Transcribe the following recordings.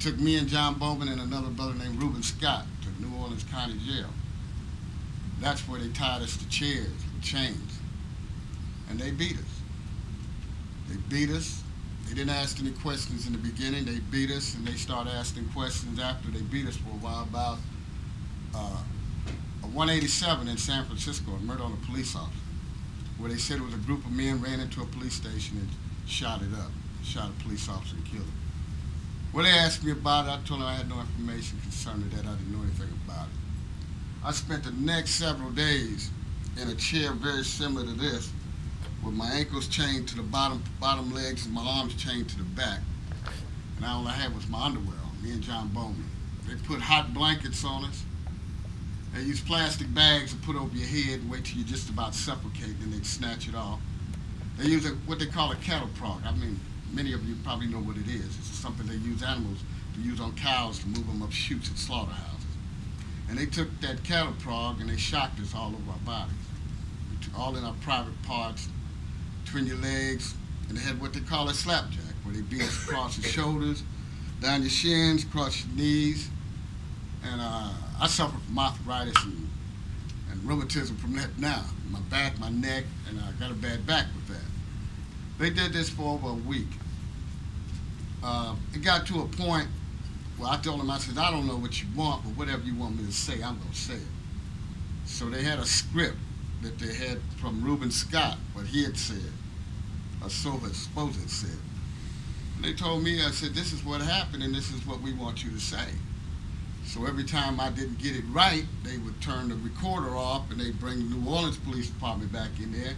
took me and John Bowman and another brother named Reuben Scott to New Orleans County Jail. That's where they tied us to chairs with chains. And they beat us. They beat us. They didn't ask any questions in the beginning. They beat us, and they started asking questions after they beat us for a while about a 187 in San Francisco, a murder on a police officer, where they said it was a group of men ran into a police station and shot it up, shot a police officer and killed him. Well, they asked me about it. I told them I had no information concerning that. I didn't know anything about it. I spent the next several days in a chair very similar to this, with my ankles chained to the bottom legs and my arms chained to the back. And all I had was my underwear on, me and John Bowman. They put hot blankets on us. They used plastic bags to put over your head and wait till you just about suffocate, then they'd snatch it off. They use what they call a cattle prod. I mean, many of you probably know what it is. It's something they use animals to use on cows to move them up chutes at slaughterhouses. And they took that cattle prod and they shocked us all over our bodies, all in our private parts, between your legs, and they had what they call a slapjack, where they beat us across your shoulders, down your shins, across your knees. And I suffer from arthritis and rheumatism from that now. My back, my neck, and I got a bad back with that. They did this for over a week. It got to a point where I told them, I said, I don't know what you want, but whatever you want me to say, I'm going to say it. So they had a script that they had from Reuben Scott, what he had said, or so his supposed had said. And they told me, I said, this is what happened and this is what we want you to say. So every time I didn't get it right, they would turn the recorder off and they'd bring the New Orleans Police Department back in there,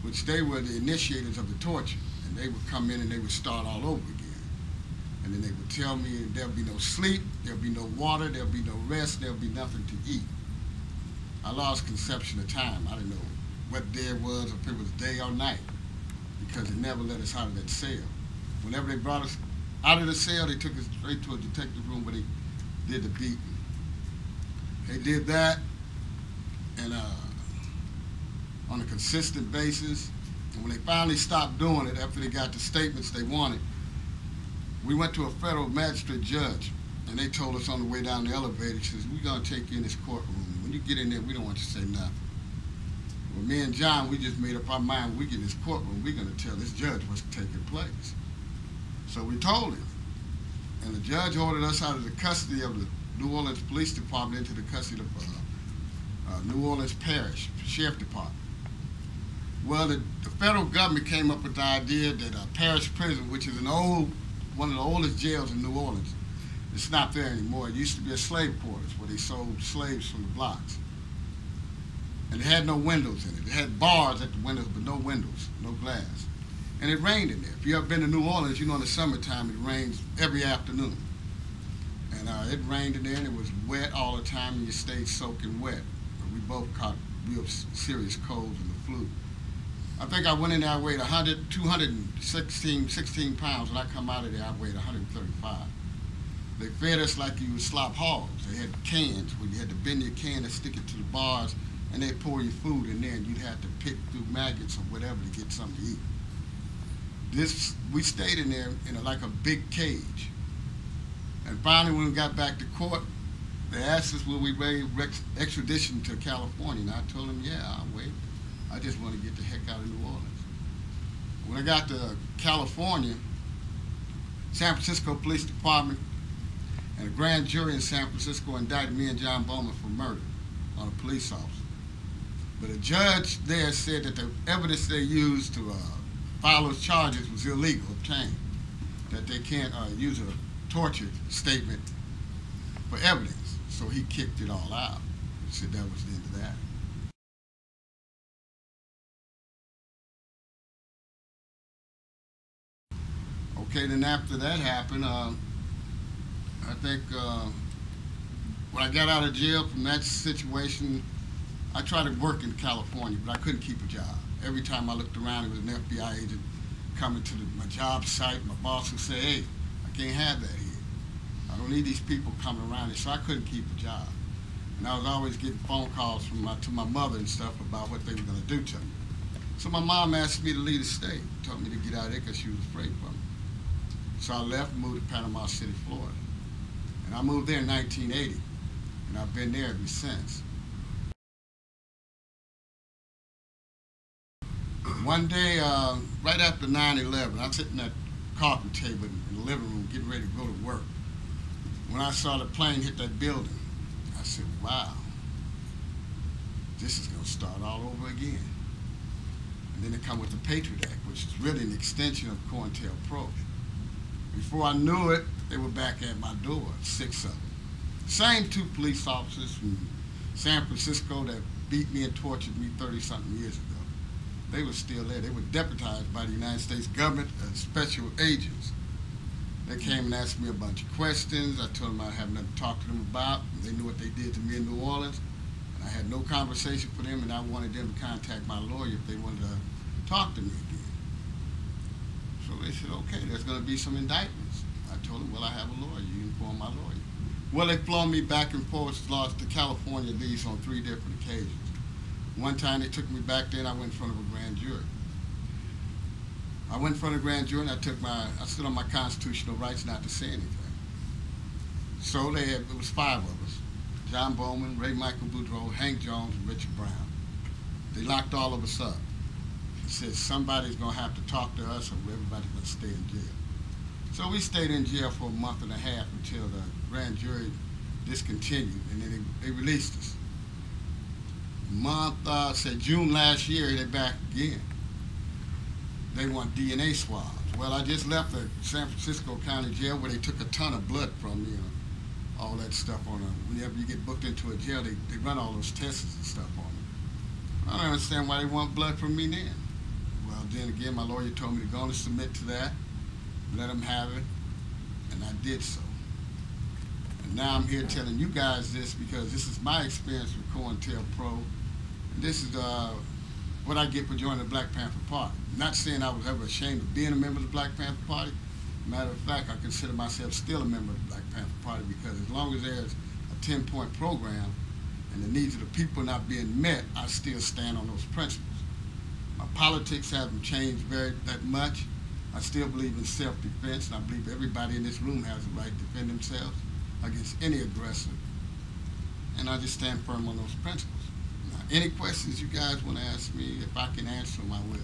which they were the initiators of the torture. And they would come in and they would start all over again. And then they would tell me there'll be no sleep, there'll be no water, there'll be no rest, there'll be nothing to eat. I lost conception of time. I didn't know what day it was, or if it was day or night, because they never let us out of that cell. Whenever they brought us out of the cell, they took us straight to a detective room where they did the beating. They did that, and on a consistent basis. And when they finally stopped doing it, after they got the statements they wanted, we went to a federal magistrate judge, and they told us on the way down the elevator, she says, we're going to take you in this courtroom. When you get in there, we don't want you to say nothing. Well, me and John, we just made up our mind, when we get in this courtroom, we're going to tell this judge what's taking place. So we told him. And the judge ordered us out of the custody of the New Orleans Police Department into the custody of New Orleans Parish Sheriff Department. Well, the federal government came up with the idea that Parish Prison, which is one of the oldest jails in New Orleans, it's not there anymore. It used to be a slave quarters where they sold slaves from the blocks. And it had no windows in it. It had bars at the windows, but no windows, no glass. And it rained in there. If you've ever been to New Orleans, you know in the summertime it rains every afternoon. And it rained in there and it was wet all the time and you stayed soaking wet. And we both caught real serious colds and the flu. I think I went in there, I weighed 216 pounds. When I come out of there, I weighed 135. They fed us like you would slop hogs. They had cans where you had to bend your can and stick it to the bars, and they'd pour your food in there, and you'd have to pick through maggots or whatever to get something to eat. We stayed in there in like a big cage. And finally, when we got back to court, they asked us, will we waive extradition to California? And I told them, yeah, I'll waive it. I just want to get the heck out of New Orleans. When I got to California, San Francisco Police Department and a grand jury in San Francisco indicted me and John Bowman for murder on a police officer. But a judge there said that the evidence they used to file those charges was illegal, obtained, that they can't use a torture statement for evidence. So he kicked it all out. He said that was the end of that. Okay, then after that happened, I think when I got out of jail from that situation, I tried to work in California, but I couldn't keep a job. Every time I looked around, it was an FBI agent coming to my job site. My boss would say, hey, I can't have that here. I don't need these people coming around here, so I couldn't keep a job. And I was always getting phone calls to my mother and stuff about what they were going to do to me. So my mom asked me to leave the state, told me to get out of there because she was afraid for me. So I left and moved to Panama City, Florida. And I moved there in 1980, and I've been there ever since. One day, right after 9/11, I'm sitting at the coffee table in the living room getting ready to go to work. When I saw the plane hit that building, I said, wow, this is going to start all over again. And then it come with the Patriot Act, which is really an extension of COINTELPRO. Before I knew it, they were back at my door, 6 of them. Same 2 police officers from San Francisco that beat me and tortured me 30-something years ago. They were still there. They were deputized by the United States government as special agents. They came and asked me a bunch of questions. I told them I had nothing to talk to them about. They knew what they did to me in New Orleans. And I had no conversation with them, and I wanted them to contact my lawyer if they wanted to talk to me again. So they said, okay, there's going to be some indictments. I told them, well, I have a lawyer. You inform my lawyer. Well, they flown me back and forth to California at least on 3 different occasions. One time they took me back there and I went in front of a grand jury. I went in front of a grand jury and I stood on my constitutional rights not to say anything. So it was 5 of us. John Bowman, Ray Michael Boudreaux, Hank Jones, and Richard Brown. They locked all of us up. They said somebody's going to have to talk to us or everybody's going to stay in jail. So we stayed in jail for a month and a half until the grand jury discontinued, and then they released us. June last year, they're back again. They want DNA swabs. Well, I just left the San Francisco County Jail where they took a ton of blood from me, all that stuff on them. Whenever you get booked into a jail, they run all those tests and stuff on you. I don't understand why they want blood from me then. Well, then again, my lawyer told me to go and submit to that, let them have it, and I did so. And now I'm here telling you guys this because this is my experience with COINTELPRO, and this is what I get for joining the Black Panther Party. I'm not saying I was ever ashamed of being a member of the Black Panther Party. Matter of fact, I consider myself still a member of the Black Panther Party because as long as there's a 10-point program and the needs of the people not being met, I still stand on those principles. My politics haven't changed that much. I still believe in self-defense, and I believe everybody in this room has the right to defend themselves against any aggressor. And I just stand firm on those principles. Now, any questions you guys want to ask me, if I can answer them, I will.